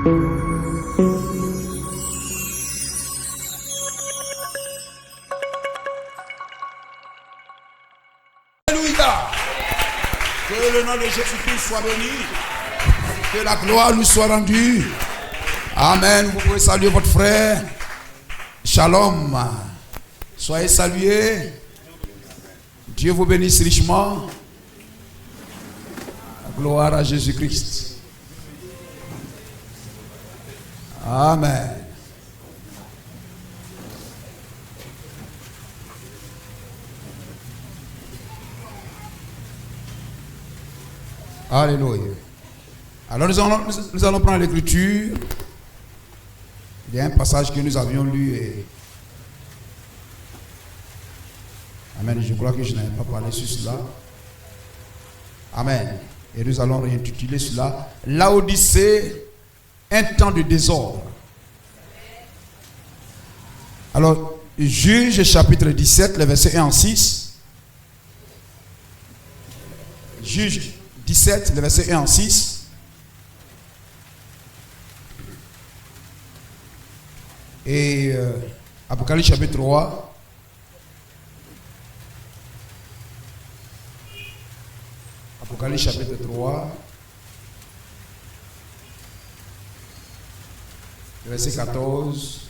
Alléluia. Que le nom de Jésus-Christ soit béni. Que la gloire lui soit rendue. Amen. Vous pouvez saluer votre frère. Shalom. Soyez salués. Dieu vous bénisse richement. Gloire à Jésus-Christ. Amen. Alléluia. Alors nous allons prendre l'écriture. Il y a un passage que nous avions lu et amen. Je crois que je n'avais pas parlé sur cela. Amen. Et nous allons réintituler cela Laodicée, un temps de désordre. Alors, Juge chapitre 17, le verset 1 en 6. Juge 17, le verset 1 en 6. Et Apocalypse chapitre 3. Apocalypse chapitre 3. Verset 14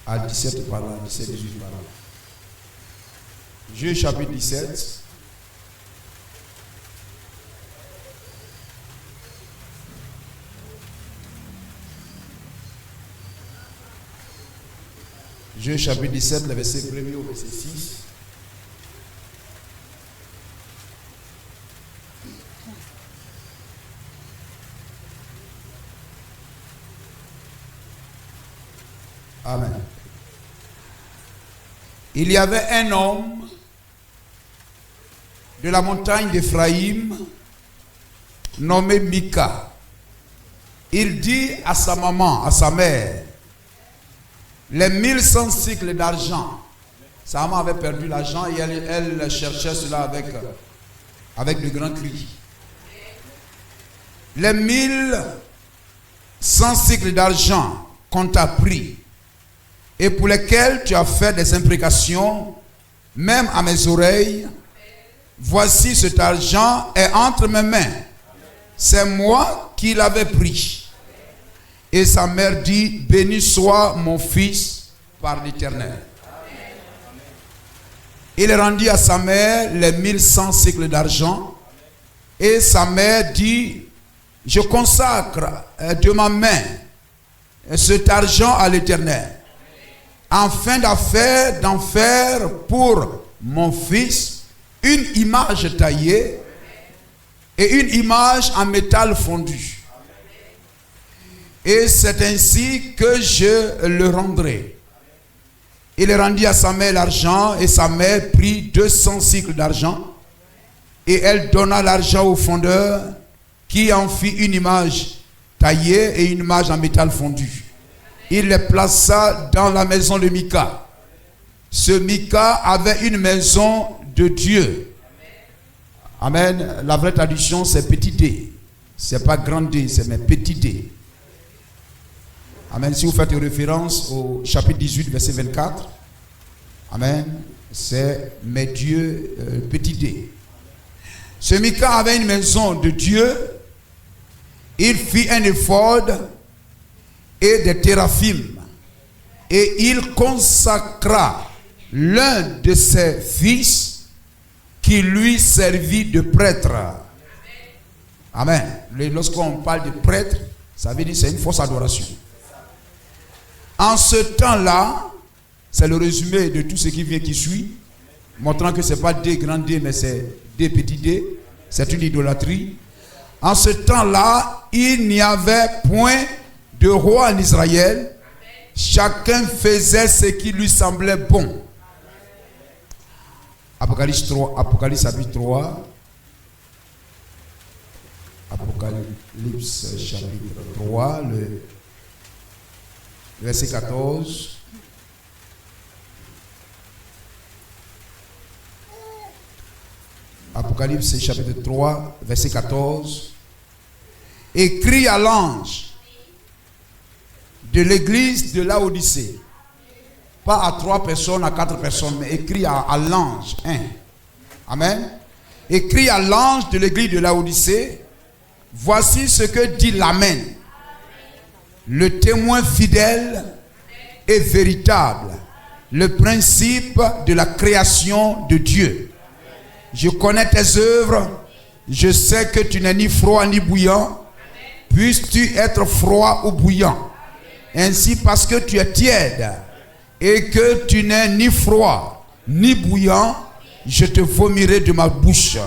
à 17 par là. 17, 18 par là. Juge chapitre 17. Juge chapitre 17, le verset 1er au verset 6. Amen. Il y avait un homme de la montagne d'Éphraïm nommé Mika. Il dit à sa maman, à sa mère, les 1100 cycles d'argent. Sa maman avait perdu l'argent et elle cherchait cela avec de grands cris. Les 1100 cycles d'argent qu'on t'a pris et pour lesquels tu as fait des imprécations, même à mes oreilles, voici cet argent est entre mes mains. C'est moi qui l'avais pris. Et sa mère dit, béni soit mon fils par l'Éternel. Il rendit à sa mère les 1100 cycles d'argent. Et sa mère dit, je consacre de ma main cet argent à l'Éternel, afin d'en faire pour mon fils une image taillée et une image en métal fondu. Et c'est ainsi que je le rendrai. Il rendit à sa mère l'argent et sa mère prit 200 cycles d'argent et elle donna l'argent au fondeur qui en fit une image taillée et une image en métal fondu. Il les plaça dans la maison de Mika. Ce Mika avait une maison de Dieu. Amen. La vraie traduction c'est petit d. C'est pas grand d, c'est mais petit d. Amen. Si vous faites référence au chapitre 18, verset 24. Amen. C'est mes dieux petit d. Ce Mika avait une maison de Dieu. Il fit un éphod et des téraphim. Et il consacra l'un de ses fils qui lui servit de prêtre. Amen. Lorsqu'on parle de prêtre, ça veut dire que c'est une fausse adoration. En ce temps-là, c'est le résumé de tout ce qui suit, montrant que ce n'est pas des grands D, mais c'est des petits D. C'est une idolâtrie. En ce temps-là, il n'y avait point de roi en Israël. Chacun faisait ce qui lui semblait bon. Apocalypse 3, Apocalypse chapitre 3. Apocalypse chapitre 3, le verset 14. Apocalypse chapitre 3, verset 14. Et crie à l'ange de l'église de Laodicée. Pas à 3 personnes, à 4 personnes, mais écrit à l'ange. Amen. Écrit à l'ange de l'église de Laodicée. Voici ce que dit l'Amen. Le témoin fidèle et véritable. Le principe de la création de Dieu. Je connais tes œuvres. Je sais que tu n'es ni froid ni bouillant. Puisses-tu être froid ou bouillant. Ainsi, parce que tu es tiède et que tu n'es ni froid ni bouillant, je te vomirai de ma bouche.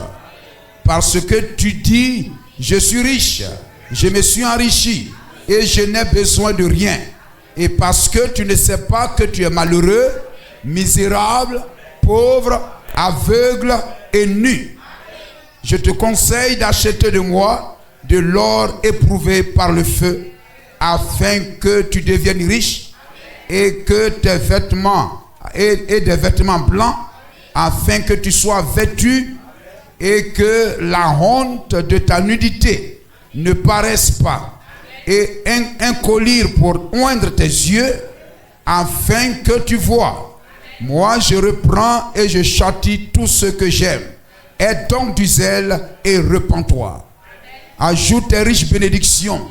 Parce que tu dis, je suis riche, je me suis enrichi et je n'ai besoin de rien. Et parce que tu ne sais pas que tu es malheureux, misérable, pauvre, aveugle et nu. Je te conseille d'acheter de moi de l'or éprouvé par le feu, afin que tu deviennes riche et que tes vêtements et des vêtements blancs, afin que tu sois vêtu et que la honte de ta nudité ne paraisse pas, et un collier pour oindre tes yeux, afin que tu vois. Moi je reprends et je châtie tout ce que j'aime. Aie donc du zèle et repens-toi. Ajoute tes riches bénédictions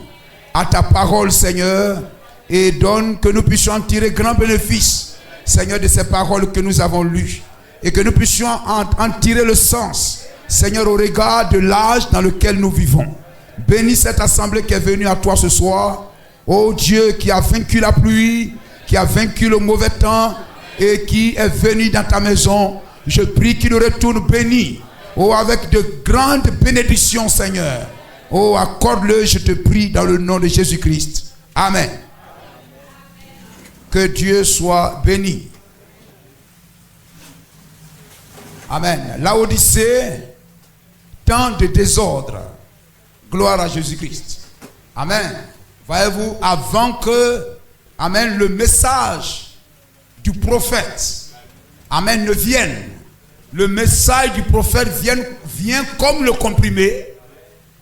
à ta parole, Seigneur, et donne que nous puissions en tirer grand bénéfice, Seigneur, de ces paroles que nous avons lues, et que nous puissions en tirer le sens, Seigneur, au regard de l'âge dans lequel nous vivons. Bénis cette assemblée qui est venue à toi ce soir, ô Dieu, qui a vaincu la pluie, qui a vaincu le mauvais temps, et qui est venu dans ta maison. Je prie qu'il retourne béni, oh, avec de grandes bénédictions, Seigneur. Oh, accorde-le, je te prie, dans le nom de Jésus-Christ. Amen. Que Dieu soit béni. Amen. Laodicée, temps de désordre. Gloire à Jésus-Christ. Amen. Voyez-vous, avant que, amen, le message du prophète, amen, ne vienne, le message du prophète vient comme le comprimé,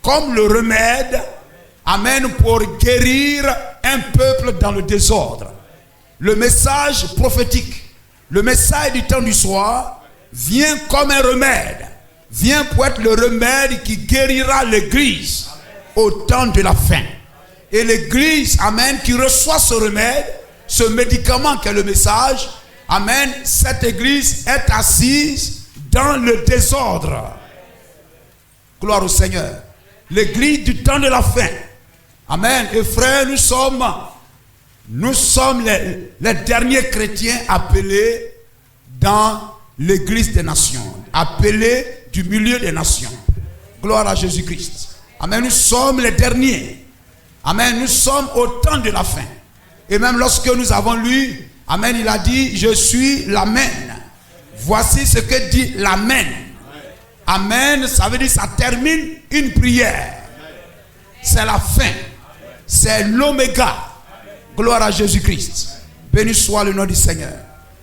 comme le remède, amen, pour guérir un peuple dans le désordre. Le message prophétique, le message du temps du soir, vient comme un remède, vient pour être le remède qui guérira l'église au temps de la fin. Et l'église, amen, qui reçoit ce remède, ce médicament qui est le message, amen, cette église est assise dans le désordre. Gloire au Seigneur. L'église du temps de la fin. Amen. Et frères, nous sommes les derniers chrétiens appelés dans l'église des nations. Appelés du milieu des nations. Gloire à Jésus-Christ. Amen. Nous sommes les derniers. Amen. Nous sommes au temps de la fin. Et même lorsque nous avons lu, amen, il a dit, je suis l'Amen. Voici ce que dit l'Amen. Amen, ça veut dire ça termine une prière. C'est la fin. C'est l'oméga. Gloire à Jésus-Christ. Béni soit le nom du Seigneur.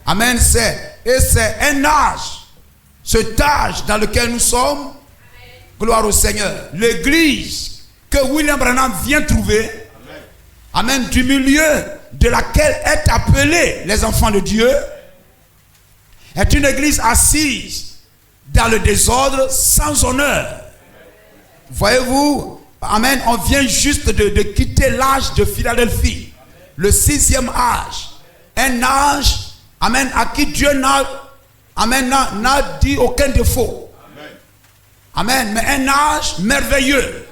Amen. C'est un âge. Cet âge dans lequel nous sommes. Gloire au Seigneur. L'église que William Branham vient trouver. Amen. Du milieu de laquelle est appelé les enfants de Dieu. Est une église assise dans le désordre, sans honneur. Voyez-vous, amen, on vient juste de quitter l'âge de Philadelphie, le 6e âge. Un âge, amen, à qui Dieu n'a dit aucun défaut. Amen, mais un âge merveilleux.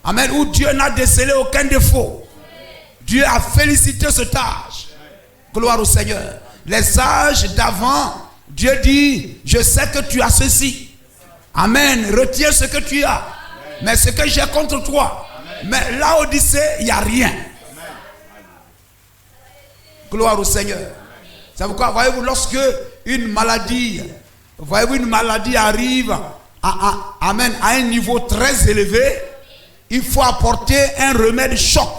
Amen, où Dieu n'a décelé aucun défaut. Dieu a félicité cet âge. Gloire au Seigneur. Les âges d'avant, Dieu dit, je sais que tu as ceci. Amen. Retiens ce que tu as. Mais ce que j'ai contre toi. Mais là, Odyssée, il n'y a rien. Gloire au Seigneur. C'est pourquoi, voyez-vous, lorsque une maladie arrive à un niveau très élevé, il faut apporter un remède choc.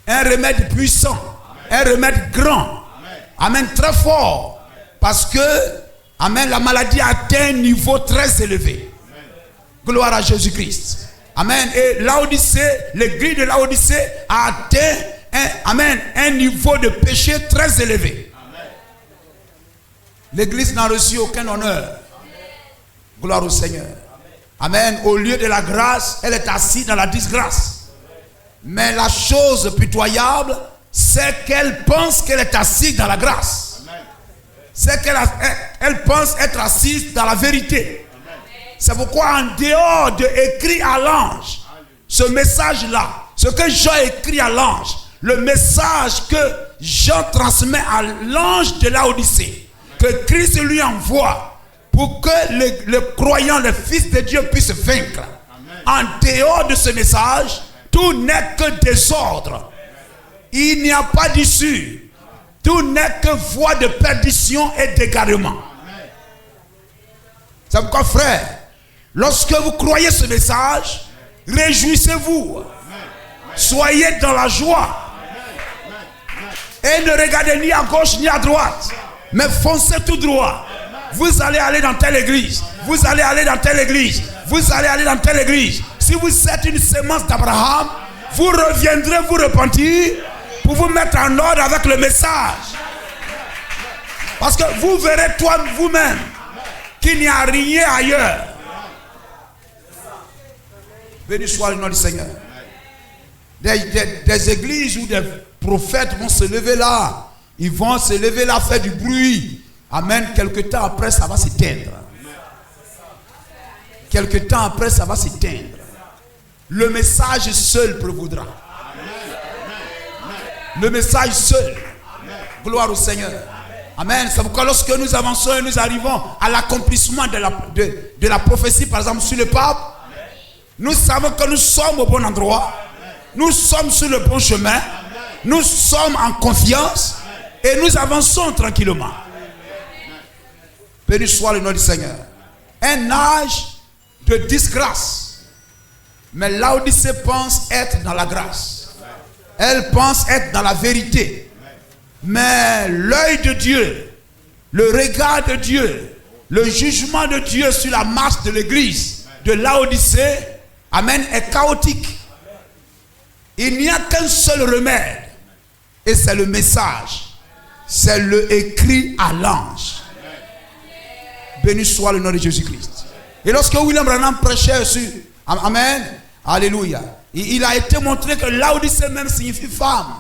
Un remède puissant. Un remède grand. Amen, très fort. Parce que, amen, la maladie a atteint un niveau très élevé. Amen. Gloire à Jésus-Christ. Amen. Et Laodicée, l'église de Laodicée a atteint un niveau de péché très élevé. L'église n'a reçu aucun honneur. Gloire au Seigneur. Amen. Au lieu de la grâce, elle est assise dans la disgrâce. Mais la chose pitoyable, c'est qu'elle pense qu'elle est assise dans la grâce. C'est qu'elle pense être assise dans la vérité. C'est pourquoi en dehors de écrit à l'ange, ce message-là, ce que Jean écrit à l'ange, le message que Jean transmet à l'ange de Laodicée, que Christ lui envoie pour que les croyants, les fils de Dieu puissent vaincre. En dehors de ce message, tout n'est que désordre. Il n'y a pas d'issue. Tout n'est que voie de perdition et d'égarement. C'est pourquoi, frère, lorsque vous croyez ce message, réjouissez-vous. Soyez dans la joie. Et ne regardez ni à gauche ni à droite, mais foncez tout droit. Vous allez aller dans telle église. Vous allez aller dans telle église. Vous allez aller dans telle église. Si vous êtes une sémence d'Abraham, vous reviendrez vous repentir pour vous mettre en ordre avec le message. Parce que vous verrez vous-même qu'il n'y a rien ailleurs. Béni soit le nom du Seigneur. Des églises où des prophètes vont se lever là. Ils vont se lever là, faire du bruit. Amen. Quelque temps après, ça va s'éteindre. Quelque temps après, ça va s'éteindre. Le message seul prévaudra. Le message seul. Gloire au Seigneur. Amen. C'est pourquoi lorsque nous avançons et nous arrivons à l'accomplissement de la prophétie, par exemple, sur le pape, nous savons que nous sommes au bon endroit. Nous sommes sur le bon chemin. Nous sommes en confiance. Et nous avançons tranquillement. Béni soit le nom du Seigneur. Un âge de disgrâce. Mais Laodicée pense être dans la grâce. Elle pense être dans la vérité. Mais l'œil de Dieu, le regard de Dieu, le jugement de Dieu sur la marche de l'église de Laodicée, amen, est chaotique. Il n'y a qu'un seul remède. Et c'est le message. C'est le écrit à l'ange. Béni soit le nom de Jésus-Christ. Et lorsque William Branham prêchait sur, amen, alléluia, il a été montré que Laodicée même signifie femme.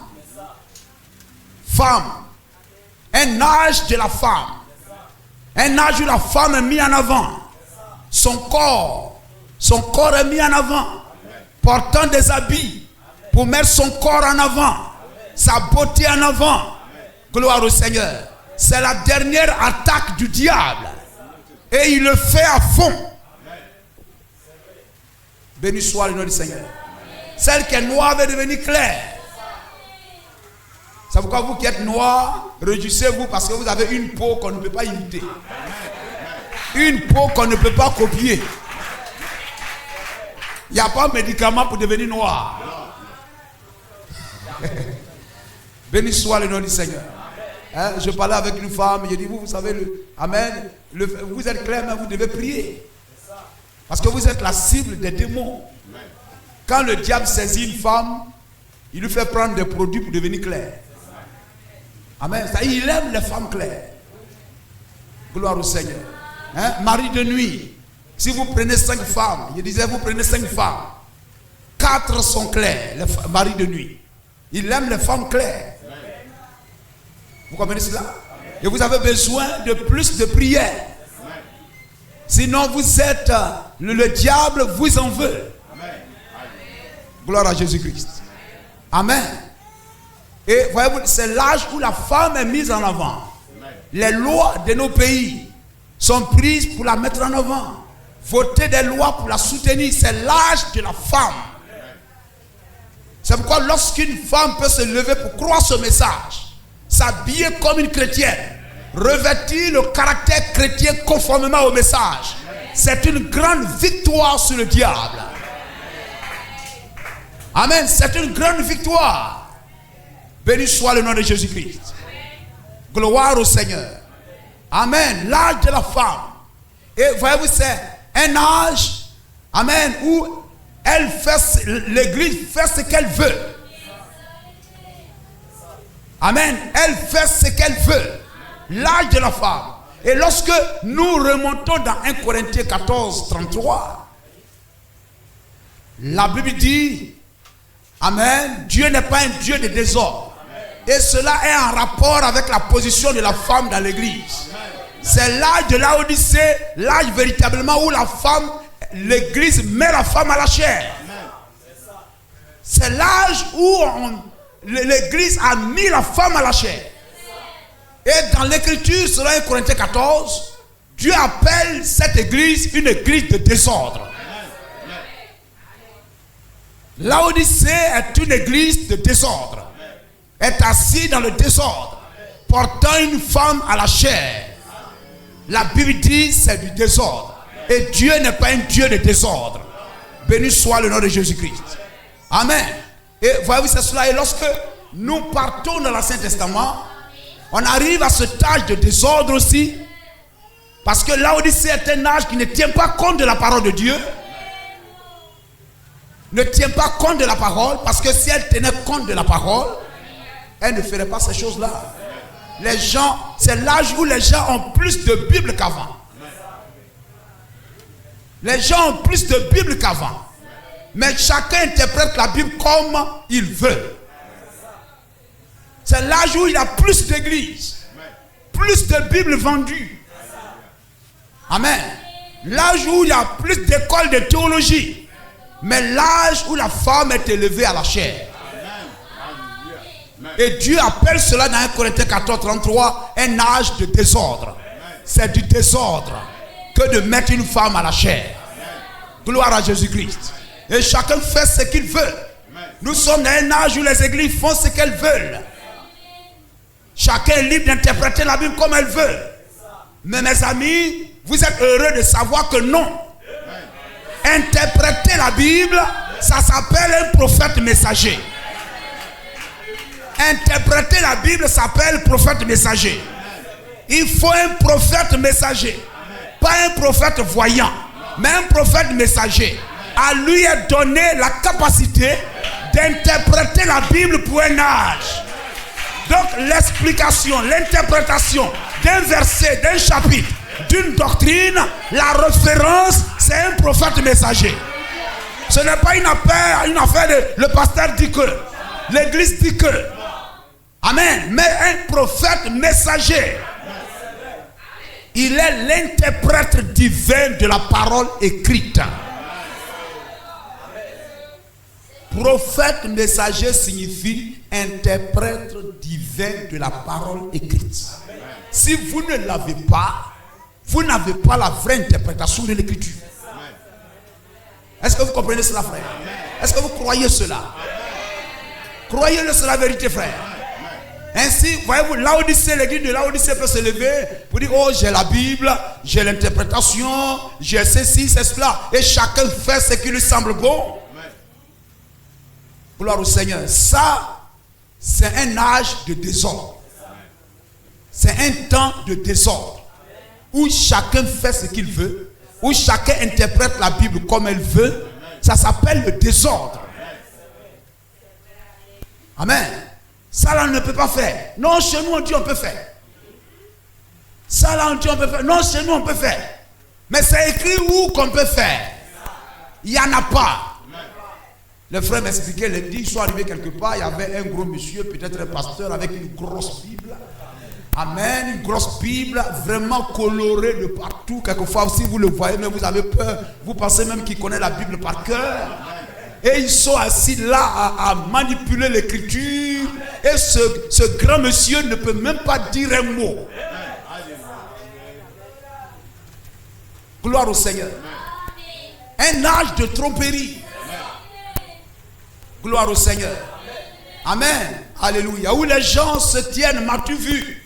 Femme. Un âge de la femme. Un âge où la femme est mise en avant. Son corps est mis en avant. Portant des habits pour mettre son corps en avant. Sa beauté en avant. Gloire au Seigneur. C'est la dernière attaque du diable. Et il le fait à fond. Béni soit le nom du Seigneur. Celle qui est noire va devenir claire. C'est pourquoi vous qui êtes noir, réjouissez-vous parce que vous avez une peau qu'on ne peut pas imiter. Une peau qu'on ne peut pas copier. Il n'y a pas de médicament pour devenir noir. Béni soit le nom du Seigneur. Hein, je parlais avec une femme, je dis, vous savez, amen, vous êtes clair, mais vous devez prier. Parce que vous êtes la cible des démons. Quand le diable saisit une femme, il lui fait prendre des produits pour devenir clair. Amen. Il aime les femmes claires. Gloire au Seigneur. Hein? Mari de nuit. Si vous prenez 5 femmes, je disais, vous prenez 5 femmes. 4 sont claires, les maris de nuit. Il aime les femmes claires. Vous comprenez cela? Et vous avez besoin de plus de prières. Sinon vous êtes, le diable vous en veut. Gloire à Jésus-Christ. Amen. Et voyez-vous, c'est l'âge où la femme est mise en avant. Les lois de nos pays sont prises pour la mettre en avant. Voter des lois pour la soutenir, c'est l'âge de la femme. C'est pourquoi lorsqu'une femme peut se lever pour croire ce message, s'habiller comme une chrétienne, revêtir le caractère chrétien conformément au message, c'est une grande victoire sur le diable. Amen, c'est une grande victoire. Béni soit le nom de Jésus-Christ. Gloire au Seigneur. Amen, l'âge de la femme. Et voyez-vous, c'est un âge, amen, où l'église fait ce qu'elle veut. Amen. Elle fait ce qu'elle veut. L'âge de la femme. Et lorsque nous remontons dans 1 Corinthiens 14, 33, la Bible dit, Amen, Dieu n'est pas un Dieu de désordre. Et cela est en rapport avec la position de la femme dans l'église. C'est l'âge de Laodicée, l'âge véritablement où la femme, l'église met la femme à la chair. C'est l'âge où l'église a mis la femme à la chair. Et dans l'écriture, selon 1 Corinthiens 14, Dieu appelle cette église une église de désordre. Laodicée est une église de désordre. Est assis dans le désordre, portant une femme à la chair. La Bible dit c'est du désordre. Et Dieu n'est pas un Dieu de désordre. Béni soit le nom de Jésus-Christ. Amen. Et voyez-vous, c'est cela. Et lorsque nous partons dans l'Ancien Testament, on arrive à cet âge de désordre aussi. Parce que Laodicée est un âge qui ne tient pas compte de la parole de Dieu. Ne tient pas compte de la parole. Parce que si elle tenait compte de la parole, elle ne ferait pas ces choses-là. Les gens, c'est l'âge où les gens ont plus de Bible qu'avant. Les gens ont plus de Bible qu'avant. Mais chacun interprète la Bible comme il veut. C'est l'âge où il y a plus d'églises, plus de Bibles vendues. Amen. L'âge où il y a plus d'écoles de théologie. Mais l'âge où la femme est élevée à la chair. Et Dieu appelle cela dans 1 Corinthiens 14, 33 un âge de désordre. C'est du désordre que de mettre une femme à la chair. Gloire à Jésus-Christ. Et chacun fait ce qu'il veut. Nous sommes dans un âge où les églises font ce qu'elles veulent. Chacun est libre d'interpréter la Bible comme elle veut. Mais mes amis, vous êtes heureux de savoir que non. Interpréter la Bible, ça s'appelle un prophète messager. Interpréter la Bible s'appelle prophète messager. Il faut un prophète messager. Pas un prophète voyant, mais un prophète messager. À lui est donné la capacité d'interpréter la Bible pour un âge. Donc l'explication, l'interprétation d'un verset, d'un chapitre, d'une doctrine, la référence, c'est un prophète messager. Ce n'est pas une affaire de le pasteur dit que, l'église dit que. Amen. Mais un prophète messager, il est l'interprète divin de la parole écrite. Prophète messager signifie interprète divin de la parole écrite. Si vous ne l'avez pas, vous n'avez pas la vraie interprétation de l'écriture. Est-ce que vous comprenez cela, frère? Est-ce que vous croyez cela? Croyez-le, c'est la vérité, frère. Ainsi, voyez-vous, Laodicée, l'église de Laodicée peut se lever pour dire, oh, j'ai la Bible, j'ai l'interprétation, j'ai ceci, c'est cela. Et chacun fait ce qui lui semble bon. Gloire au Seigneur. Ça, c'est un âge de désordre. C'est un temps de désordre. Où chacun fait ce qu'il veut. Où chacun interprète la Bible comme elle veut. Ça s'appelle le désordre. Amen. Ça là on ne peut pas faire. Non, chez nous on dit on peut faire. Ça là on dit on peut faire. Non, chez nous on peut faire. Mais c'est écrit où qu'on peut faire. Il n'y en a pas. Le frère m'expliquait lundi, ils sont arrivés quelque part, il y avait un gros monsieur, peut-être un pasteur avec une grosse Bible. Amen, une grosse Bible, vraiment colorée de partout. Quelquefois, si vous le voyez, mais vous avez peur, vous pensez même qu'il connaît la Bible par cœur. Et ils sont assis là à manipuler l'écriture. Et ce grand monsieur ne peut même pas dire un mot. Gloire au Seigneur. Un âge de tromperie. Gloire au Seigneur. Amen. Alléluia. Où les gens se tiennent, m'as-tu vu?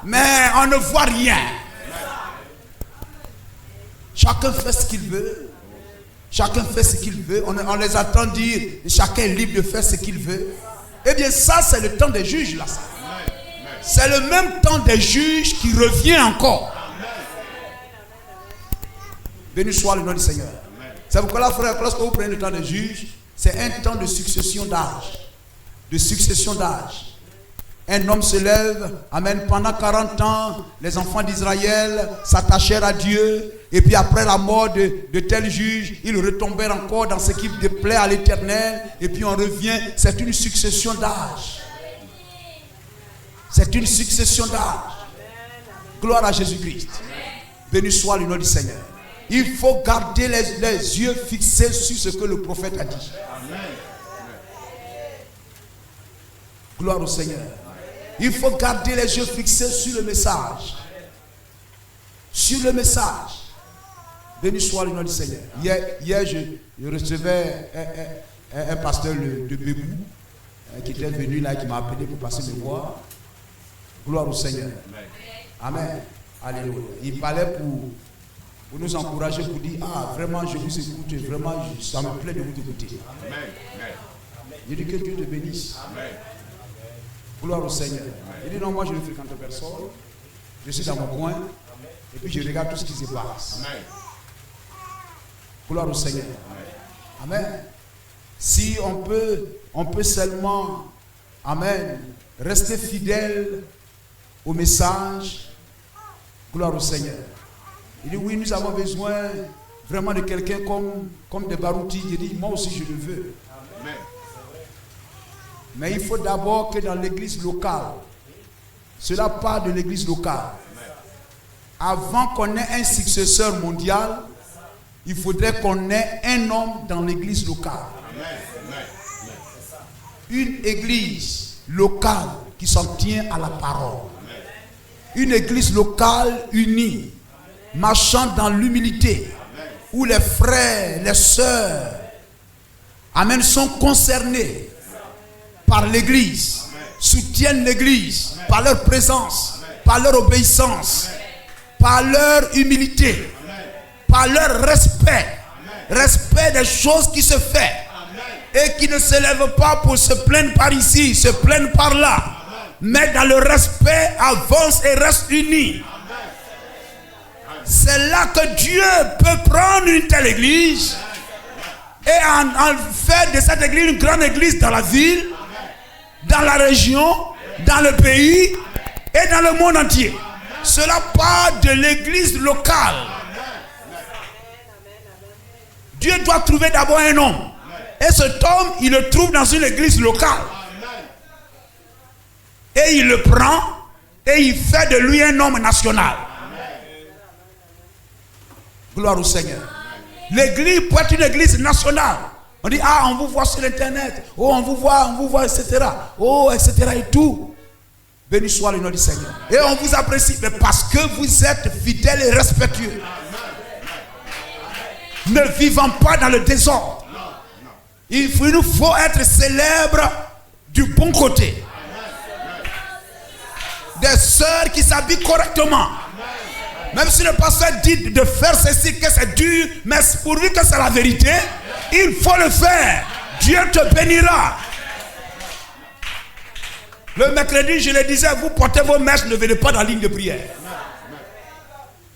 Mais on ne voit rien. Chacun fait ce qu'il veut. Chacun fait ce qu'il veut. On les attend dire, chacun est libre de faire ce qu'il veut. Eh bien ça, c'est le temps des juges là. C'est le même temps des juges qui revient encore. Béni soit le nom du Seigneur. C'est pourquoi là, frère, lorsque vous prenez le temps des juges, c'est un temps de succession d'âge. De succession d'âge. un homme se lève, amen, pendant 40 ans, les enfants d'Israël s'attachèrent à Dieu, et puis après la mort de tel juge, ils retombèrent encore dans ce qui déplaît à l'Éternel, et puis on revient, c'est une succession d'âges. C'est une succession d'âges. Gloire à Jésus-Christ. Béni soit le nom du Seigneur. Il faut garder les yeux fixés sur ce que le prophète a dit. Gloire au Seigneur. Il faut garder les yeux fixés sur le message. Sur le message. Béni soit le nom du Seigneur. Hier je recevais un pasteur de Bébou qui était venu là, qui m'a appelé pour passer me voir. Gloire au Seigneur. Amen. Alléluia. Il parlait pour nous encourager, pour dire, ah, vraiment, je vous écoute, vraiment, ça me plaît de vous écouter. Il dit que Dieu te bénisse. Gloire au Seigneur. Il dit, non, moi, je ne fréquente personne. Je suis dans mon coin, et puis je regarde tout ce qui se passe. Gloire au Seigneur. Amen. Si on peut seulement, amen, rester fidèle au message. Gloire au Seigneur. Il dit oui, nous avons besoin vraiment de quelqu'un comme des Barouti. Il dit moi aussi je le veux. Amen. Mais il faut d'abord que dans l'église locale, cela part de l'église locale. Avant qu'on ait un successeur mondial, il faudrait qu'on ait un homme dans l'église locale. Une église locale qui s'en tient à la parole. Une église locale unie, marchant dans l'humilité, où les frères, les sœurs, amen, sont concernés par l'église, soutiennent l'église par leur présence, par leur obéissance, par leur humilité, par leur respect des choses qui se font et qui ne se lèvent pas pour se plaindre par ici, se plaindre par là. Mais dans le respect, avance et reste unis. C'est là que Dieu peut prendre une telle église et en faire de cette église une grande église dans la ville, dans la région, dans le pays et dans le monde entier. Cela part de l'église locale. Dieu doit trouver d'abord un homme. Et cet homme, il le trouve dans une église locale. Et il le prend et il fait de lui un homme national. Gloire au Seigneur. L'église peut être une église nationale. On dit, ah, on vous voit sur internet. Oh, on vous voit, etc. Oh, etc. et tout. Béni soit le nom du Seigneur. Et on vous apprécie. Mais parce que vous êtes fidèles et respectueux. Ne vivant pas dans le désordre. Il nous faut être célèbres du bon côté. Des sœurs qui s'habillent correctement. Même si le pasteur dit de faire ceci, que c'est dur, mais pourvu que c'est la vérité, il faut le faire. Dieu te bénira. Le mercredi, je le disais, vous portez vos mèches, ne venez pas dans la ligne de prière.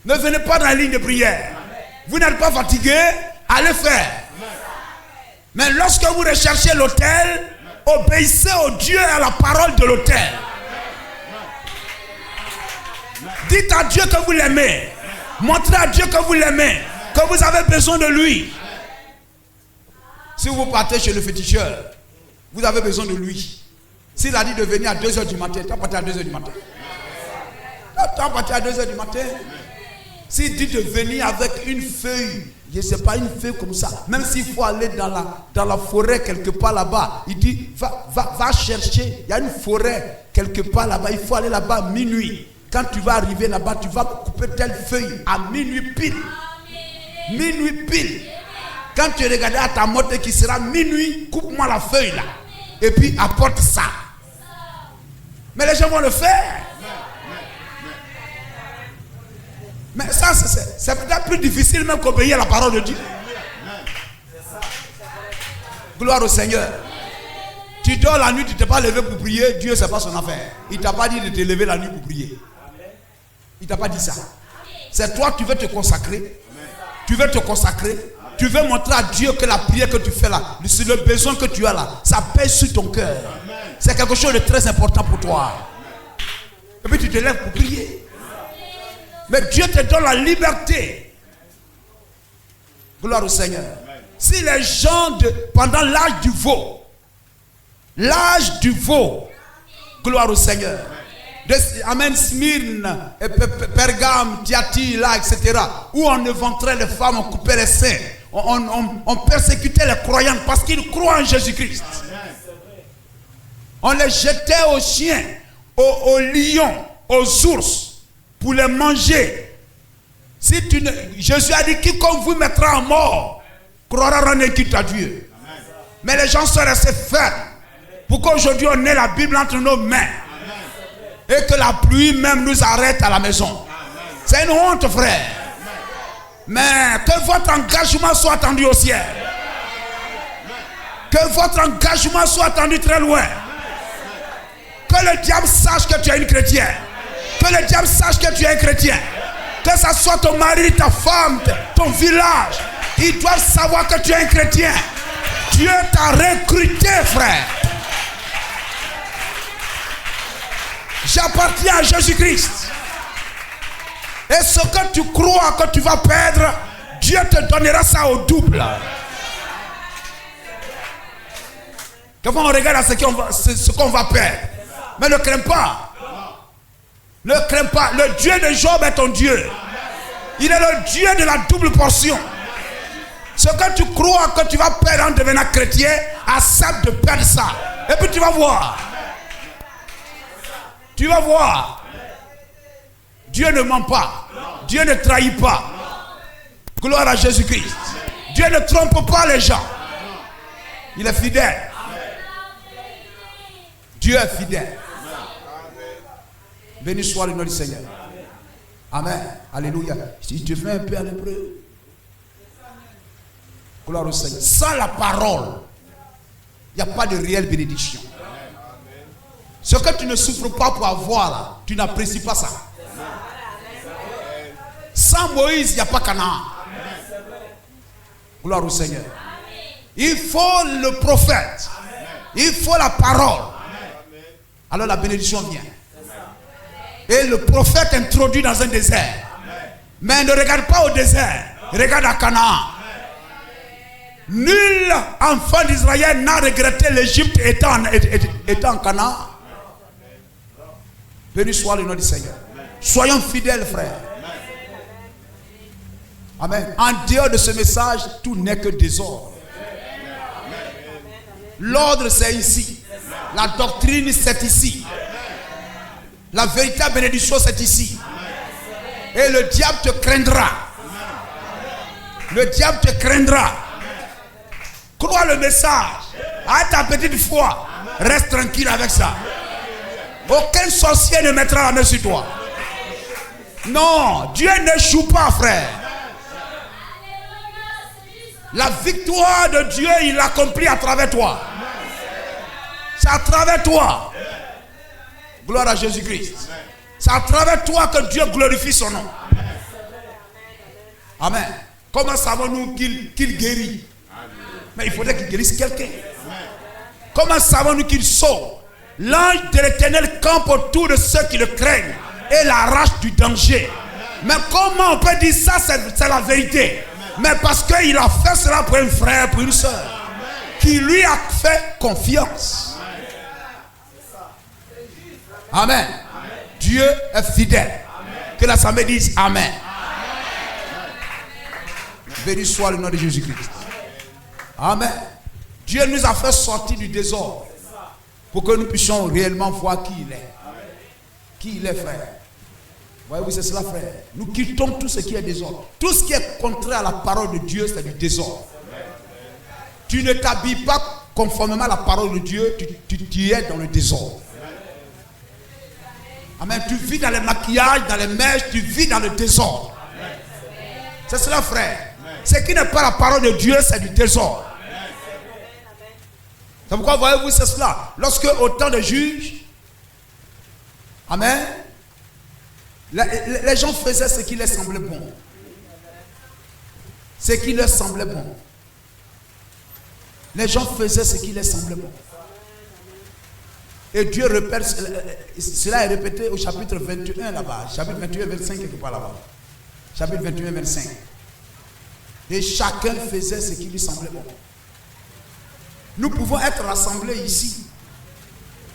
Ne venez pas dans la ligne de prière. Vous n'êtes pas fatigué, allez faire. Mais lorsque vous recherchez l'autel, obéissez au Dieu et à la parole de l'autel. Dites à Dieu que vous l'aimez. Montrez à Dieu que vous l'aimez. Que vous avez besoin de lui. Si vous partez chez le féticheur, vous avez besoin de lui. S'il a dit de venir à 2h du matin, tu vas partir à 2h du matin. Tu vas partir à 2h du matin. S'il dit de venir avec une feuille, je ne sais pas, une feuille comme ça, même s'il faut aller dans la forêt quelque part là-bas, il dit, va chercher, il y a une forêt quelque part là-bas, il faut aller là-bas à minuit. Quand tu vas arriver là-bas, tu vas couper telle feuille à minuit pile. Minuit pile. Quand tu regarderas ta montre qui sera minuit, coupe-moi la feuille là. Et puis apporte ça. Mais les gens vont le faire. Mais ça, c'est peut-être plus difficile même qu'obéir à la parole de Dieu. Gloire au Seigneur. Tu dors la nuit, tu ne t'es pas levé pour prier, Dieu, c'est pas son affaire. Il ne t'a pas dit de te lever la nuit pour prier. Il ne t'a pas dit ça. C'est toi, tu veux te consacrer. Tu veux te consacrer. Tu veux montrer à Dieu que la prière que tu fais là, le besoin que tu as là, ça pèse sur ton cœur. c'est quelque chose de très important pour toi. Et puis tu te lèves pour prier. Mais Dieu te donne la liberté. Gloire au Seigneur. Si les gens pendant l'âge du veau, gloire au Seigneur. Amen, Smyrne, Pergame, Thyatire, etc. Où on éventrait les femmes, on coupait les seins, on persécutait les croyants parce qu'ils croient en Jésus-Christ. On les jetait aux chiens, aux lions, aux ours pour les manger. Jésus a dit quiconque vous mettra en mort croira rendre quitte à Dieu. Mais les gens sont restés fermes pour qu'aujourd'hui on ait la Bible entre nos mains. Et que la pluie même nous arrête à la maison. C'est une honte, frère. Mais que votre engagement soit attendu au ciel. Que votre engagement soit attendu très loin. Que le diable sache que tu es une chrétienne. Que le diable sache que tu es un chrétien. Que ce soit ton mari, ta femme, ton village. Ils doivent savoir que tu es un chrétien. Dieu t'a recruté, frère. J'appartiens à Jésus-Christ. Et ce que tu crois que tu vas perdre, Dieu te donnera ça au double. Quand on regarde à ce qu'on va perdre. Mais ne crains pas. Ne crains pas. Le Dieu de Job est ton Dieu. Il est le Dieu de la double portion. Ce que tu crois que tu vas perdre en devenant chrétien, accepte de perdre ça. Et puis tu vas voir. Tu vas voir. Dieu ne ment pas. Dieu ne trahit pas. Gloire à Jésus-Christ. Dieu ne trompe pas les gens. Il est fidèle. Dieu est fidèle. Béni soit le nom du Seigneur. Amen. Alléluia. Si tu fais un peu à l'hébreu. Gloire au Seigneur. Sans la parole, il n'y a pas de réelle bénédiction. Ce que tu ne souffres pas pour avoir là, tu n'apprécies pas ça. Sans Moïse, il n'y a pas Canaan. Gloire au Seigneur. Il faut le prophète. Il faut la parole. Alors la bénédiction vient. Et le prophète introduit dans un désert. Mais ne regarde pas au désert. Regarde à Canaan. Nul enfant d'Israël n'a regretté l'Égypte étant en Canaan. Béni soit le nom du Seigneur. Soyons fidèles, frères. Amen. En dehors de ce message, tout n'est que désordre. L'ordre, c'est ici. La doctrine, c'est ici. La véritable bénédiction, c'est ici. Et le diable te craindra. Le diable te craindra. Crois le message. À ta petite foi. Reste tranquille avec ça. Aucun sorcier ne mettra la main sur toi. Non, Dieu n'échoue pas, frère. La victoire de Dieu, il l'accomplit à travers toi. C'est à travers toi. Gloire à Jésus-Christ. C'est à travers toi que Dieu glorifie son nom. Amen. Comment savons-nous qu'il guérit? Mais il faudrait qu'il guérisse quelqu'un. Comment savons-nous qu'il sauve? L'ange de l'Éternel campe autour de ceux qui le craignent et l'arrache du danger. Mais comment on peut dire ça? C'est la vérité. Mais parce qu'il a fait cela pour un frère, pour une soeur, qui lui a fait confiance. Amen. Dieu est fidèle. Que l'assemblée dise Amen. Béni soit le nom de Jésus-Christ. Amen. Dieu nous a fait sortir du désordre pour que nous puissions réellement voir qui il est. Qui il est, frère. Voyez-vous, c'est cela, frère. Nous quittons tout ce qui est désordre. Tout ce qui est contraire à la parole de Dieu, c'est du désordre. Tu ne t'habilles pas conformément à la parole de Dieu, tu es dans le désordre. Amen. Tu vis dans les maquillages, dans les mèches, tu vis dans le désordre. C'est cela, frère. Ce qui n'est pas la parole de Dieu, c'est du désordre. C'est pourquoi, voyez-vous, c'est cela. Lorsque, au temps des juges, amen, les gens faisaient ce qui leur semblait bon. Ce qui leur semblait bon. Les gens faisaient ce qui leur semblait bon. Et Dieu répète, cela est répété au chapitre 21 là-bas. Chapitre 21, 25 quelque part là-bas. Chapitre 21, 25. Et chacun faisait ce qui lui semblait bon. Nous pouvons être rassemblés ici.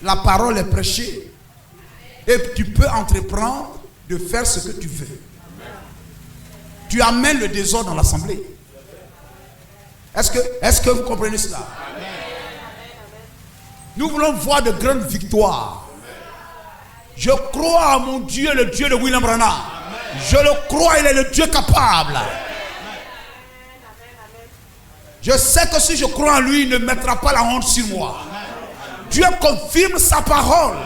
La parole est prêchée. Et tu peux entreprendre de faire ce que tu veux. Tu amènes le désordre dans l'assemblée. Est-ce que vous comprenez cela? Nous voulons voir de grandes victoires. Je crois à mon Dieu, le Dieu de William Branham. Je le crois, il est le Dieu capable. Je sais que si je crois en lui, il ne mettra pas la honte sur moi. Dieu confirme sa parole.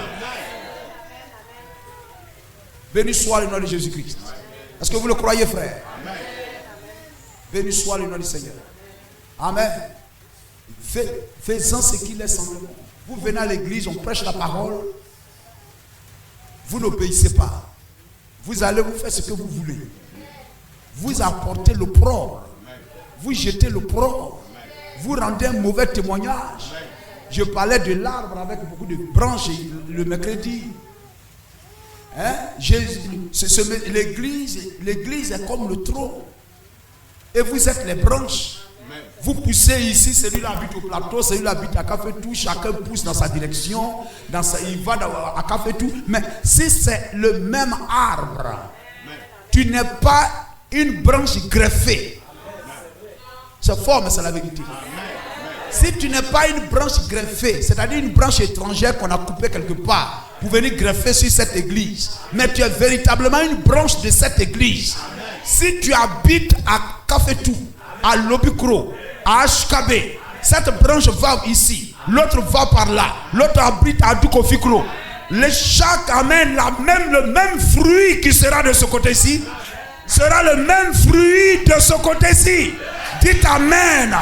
Béni soit le nom de Jésus-Christ. Est-ce que vous le croyez, frère? Béni soit le nom du Seigneur. Amen. Faisant ce qu'il est semblable. Vous venez à l'église, on prêche la parole. Vous n'obéissez pas. Vous allez vous faire ce que vous voulez. Vous apportez l'opprobre. Vous jetez l'opprobre. Vous rendez un mauvais témoignage. Je parlais de l'arbre avec beaucoup de branches le mercredi. Hein? L'église est comme le trône. Et vous êtes les branches. Vous poussez ici, celui-là habite au plateau, celui-là habite à Cafétou, chacun pousse dans sa direction, il va à Cafétou. Mais si c'est le même arbre, tu n'es pas une branche greffée. C'est fort, mais c'est la vérité. Si tu n'es pas une branche greffée, c'est-à-dire une branche étrangère qu'on a coupée quelque part pour venir greffer sur cette église, mais tu es véritablement une branche de cette église. Si tu habites à Cafétou, à Lobicro, à HKB, cette branche va ici, l'autre va par là, l'autre habite à Dukofikro. Chaque amène le même fruit qui sera de ce côté-ci, sera le même fruit de ce côté-ci. Dites Amen.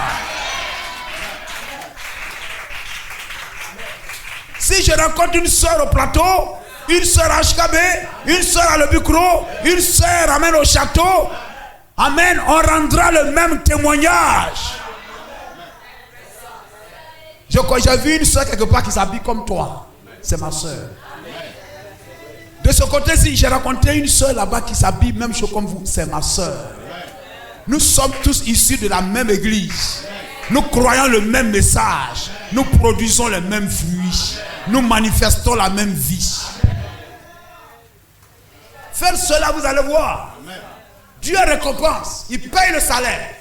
Si je rencontre une soeur au plateau, une soeur à HKB, une soeur à Lobicro, une soeur amène au château, Amen, on rendra le même témoignage. J'ai vu une soeur quelque part qui s'habille comme toi. C'est ma soeur. De ce côté-ci, j'ai rencontré une soeur là-bas qui s'habille même chose comme vous. C'est ma soeur. Nous sommes tous issus de la même église. Nous croyons le même message. Nous produisons les mêmes fruits. Nous manifestons la même vie. Faire cela, vous allez voir. Dieu récompense, il paye le salaire.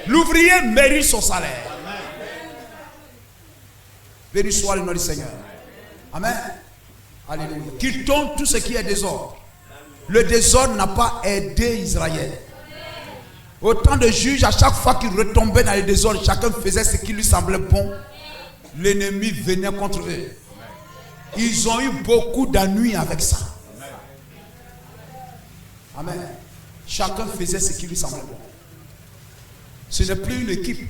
L'ouvrier mérite son salaire. Béni soit le nom du Seigneur. Amen. Alléluia. Quittons tout ce qui est désordre. Le désordre n'a pas aidé Israël. Autant de juges, à chaque fois qu'ils retombaient dans le désordre, chacun faisait ce qui lui semblait bon. L'ennemi venait contre eux. Ils ont eu beaucoup d'ennuis avec ça. Amen. Chacun faisait ce qui lui semblait bon. Ce n'est plus une équipe.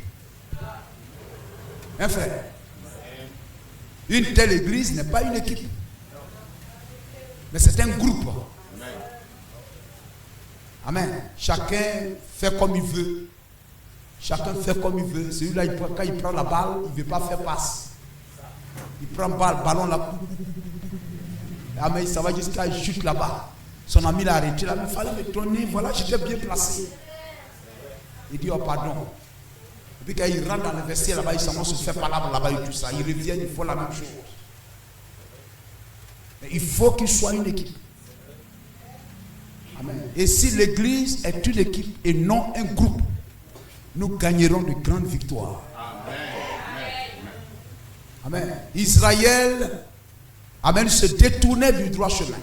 Un frère. Une telle église n'est pas une équipe. Mais c'est un groupe. Amen. Chacun fait comme il veut. Chacun fait comme il veut. Celui-là, quand il prend la balle, il ne veut pas faire passe. Il prend balle, ballon là. Amen. Ça va jusqu'à il chute là-bas. Son ami l'a arrêté. Il fallait me donner. Voilà, j'étais bien placé. Il dit, oh pardon. Et puis quand il rentre dans le vestiaire là-bas, il s'en se fait palabre là-bas et tout ça. Il revient, il faut la même chose. Mais il faut qu'il soit une équipe. Amen. Et si l'église est une équipe et non un groupe, nous gagnerons de grandes victoires. Amen. Amen. Israël, amen, se détournait du droit chemin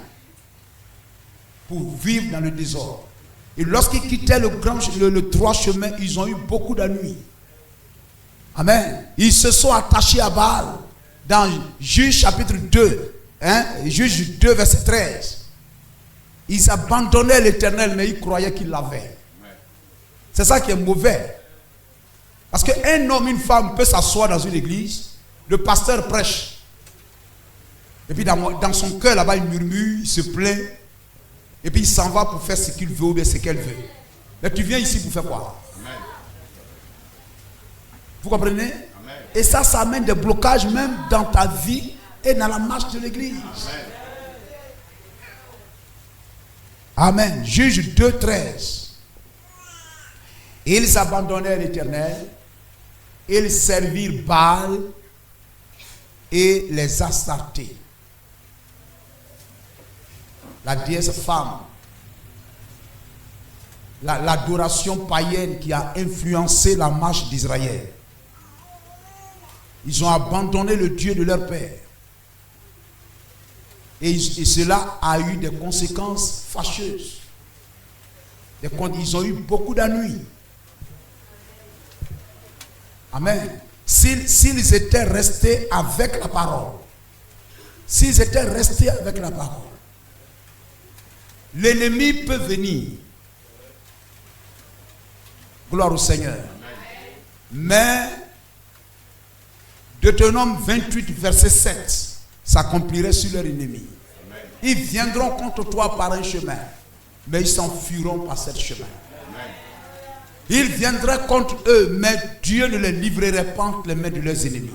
pour vivre dans le désordre. Et lorsqu'ils quittaient le droit chemin, ils ont eu beaucoup d'ennuis. Amen. Ils se sont attachés à Baal. Dans Juge chapitre 2, Juge 2 verset 13. Ils abandonnaient l'Éternel, mais ils croyaient qu'ils l'avaient. C'est ça qui est mauvais. Parce qu'un homme, une femme peut s'asseoir dans une église, le pasteur prêche. Et puis dans son cœur, là-bas, il murmure, il se plaint. Et puis il s'en va pour faire ce qu'il veut ou bien ce qu'elle veut. Mais tu viens ici pour faire quoi? Amen. Vous comprenez? Amen. Et ça amène des blocages même dans ta vie et dans la marche de l'église. Amen. Juge 2:13. Ils abandonnèrent l'Éternel, ils servirent Baal et les Astartés, la déesse femme, l'adoration païenne qui a influencé la marche d'Israël. Ils ont abandonné le Dieu de leur père. Et cela a eu des conséquences fâcheuses. Ils ont eu beaucoup d'ennuis. Amen. S'ils étaient restés avec la parole, l'ennemi peut venir. Gloire au Seigneur. Mais Deutéronome 28, verset 7 s'accomplirait sur leur ennemi. Ils viendront contre toi par un chemin, mais ils s'enfuiront par ce chemin. Ils viendraient contre eux, mais Dieu ne les livrerait pas entre les mains de leurs ennemis.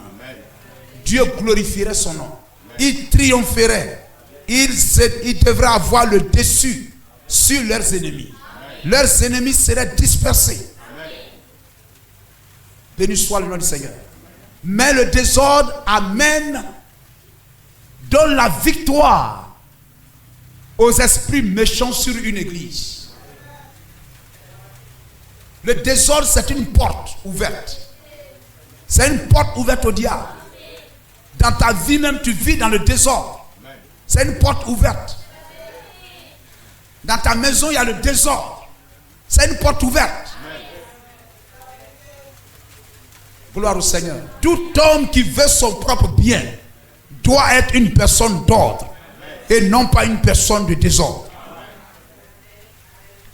Dieu glorifierait son nom. Ils triompheraient. Ils devraient avoir le dessus sur leurs ennemis. Leurs ennemis seraient dispersés. Béni soit le nom du Seigneur. Mais le désordre amène, donne la victoire aux esprits méchants sur une église. Le désordre, c'est une porte ouverte. C'est une porte ouverte au diable. Dans ta vie même, tu vis dans le désordre. C'est une porte ouverte. Dans ta maison, il y a le désordre. C'est une porte ouverte. Gloire au Seigneur. Tout homme qui veut son propre bien doit être une personne d'ordre et non pas une personne de désordre.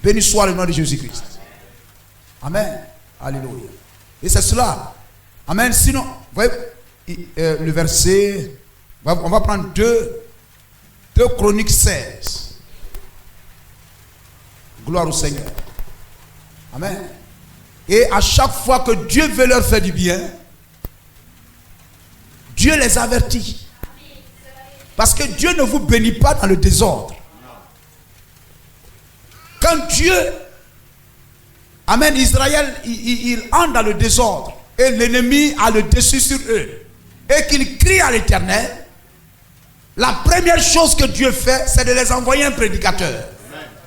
Béni soit le nom de Jésus-Christ. Amen. Alléluia. Et c'est cela. Amen. Sinon, vous voyez, le verset, on va prendre 2 Chroniques 16. Gloire au Seigneur. Amen. Et à chaque fois que Dieu veut leur faire du bien, Dieu les avertit. Parce que Dieu ne vous bénit pas dans le désordre. Quand Dieu, Amen, Israël, il entre dans le désordre et l'ennemi a le dessus sur eux et qu'il crie à l'Éternel, la première chose que Dieu fait, c'est de les envoyer un prédicateur.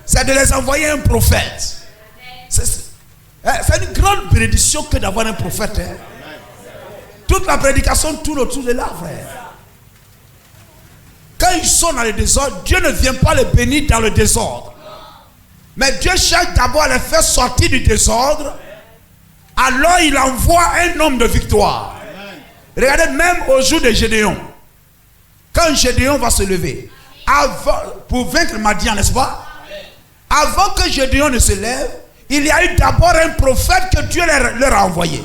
C'est de les envoyer un prophète. C'est une grande bénédiction que d'avoir un prophète. Hein. Toute la prédication tourne autour de là, frère. Quand ils sont dans le désordre, Dieu ne vient pas les bénir dans le désordre. Mais Dieu cherche d'abord à les faire sortir du désordre. Alors il envoie un homme de victoire. Regardez, même au jour de Gédéon. Quand Gédéon va se lever pour vaincre Madian, n'est-ce pas? Avant que Gédéon ne se lève, il y a eu d'abord un prophète que Dieu leur a envoyé.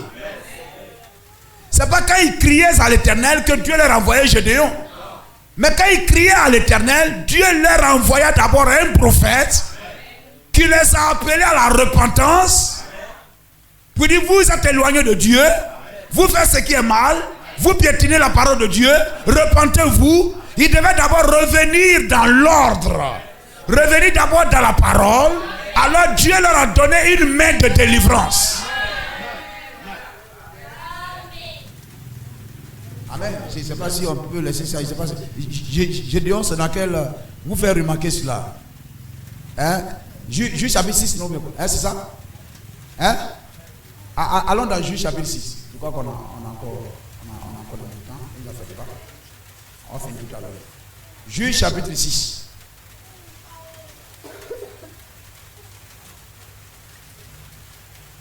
C'est pas quand ils criaient à l'Éternel que Dieu leur envoyait Gédéon. Mais quand ils criaient à l'Éternel, Dieu leur envoya d'abord un prophète qui les a appelés à la repentance. Pour dire, vous êtes éloignés de Dieu, vous faites ce qui est mal, vous piétinez la parole de Dieu, repentez-vous. Ils devaient d'abord revenir dans l'ordre, revenir d'abord dans la parole. Alors Dieu leur a donné une main de délivrance. Amen. Je ne sais pas si on peut laisser ça. Je ne sais pas si... Gédéon, c'est dans quel... Vous faites remarquer cela. Hein? Juge chapitre 6, non? Hein, c'est ça? Hein? Allons dans Juge chapitre 6. Je crois qu'on a encore du temps. Il ne fait pas. On va finir tout à l'heure. Juge chapitre 6.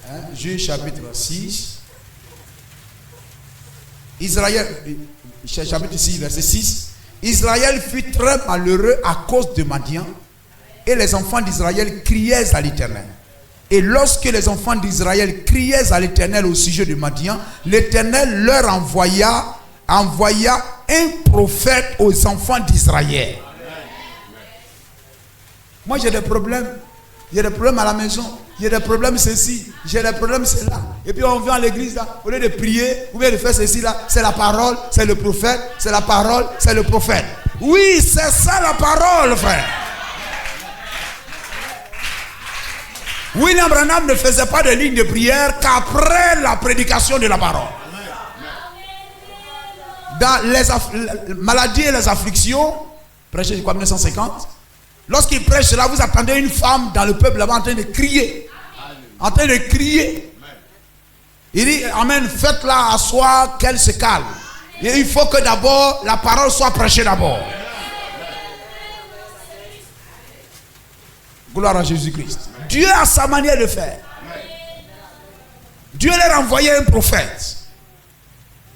Hein? Juge chapitre 6. Israël, chapitre 6, verset 6. Israël fut très malheureux à cause de Madian, et les enfants d'Israël criaient à l'Éternel. Et lorsque les enfants d'Israël criaient à l'Éternel au sujet de Madian, l'Éternel leur envoya un prophète aux enfants d'Israël. Moi j'ai des problèmes. Il y a des problèmes à la maison. J'ai des problèmes ceci, j'ai des problèmes cela. Et puis on vient à l'église là, au lieu de prier, ou bien de faire ceci là, c'est la parole, c'est le prophète, c'est la parole, c'est le prophète. Oui, c'est ça la parole, frère. William Branham ne faisait pas de ligne de prière qu'après la prédication de la parole. Dans les maladies et les afflictions, prêché de quoi 1950, lorsqu'il prêche cela, vous attendez une femme dans le peuple là-bas en train de crier. En train de crier. Il dit, amen, faites-la asseoir, qu'elle se calme. Et il faut que d'abord la parole soit prêchée d'abord. Gloire à Jésus-Christ. Dieu a sa manière de faire. Dieu leur a envoyé un prophète.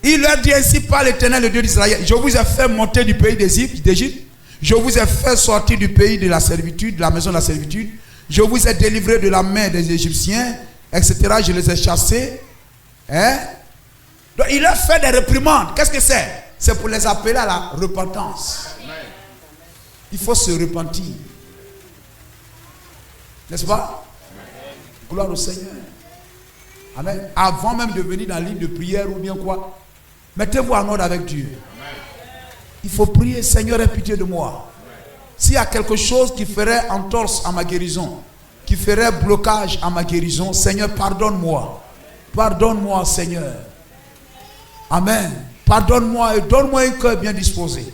Il leur dit ainsi par l'Éternel, le Dieu d'Israël, je vous ai fait monter du pays d'Égypte. Je vous ai fait sortir du pays de la servitude, de la maison de la servitude. Je vous ai délivré de la main des Égyptiens, etc. Je les ai chassés. Hein? Donc il leur fait des réprimandes. Qu'est-ce que c'est? C'est pour les appeler à la repentance. Il faut se repentir. N'est-ce pas? Gloire au Seigneur. Amen. Avant même de venir dans la ligne de prière ou bien quoi, mettez-vous en ordre avec Dieu. Il faut prier, Seigneur, aie pitié de moi. S'il y a quelque chose qui ferait entorse à ma guérison, qui ferait blocage à ma guérison, Seigneur, pardonne-moi. Pardonne-moi, Seigneur. Amen. Pardonne-moi et donne-moi un cœur bien disposé.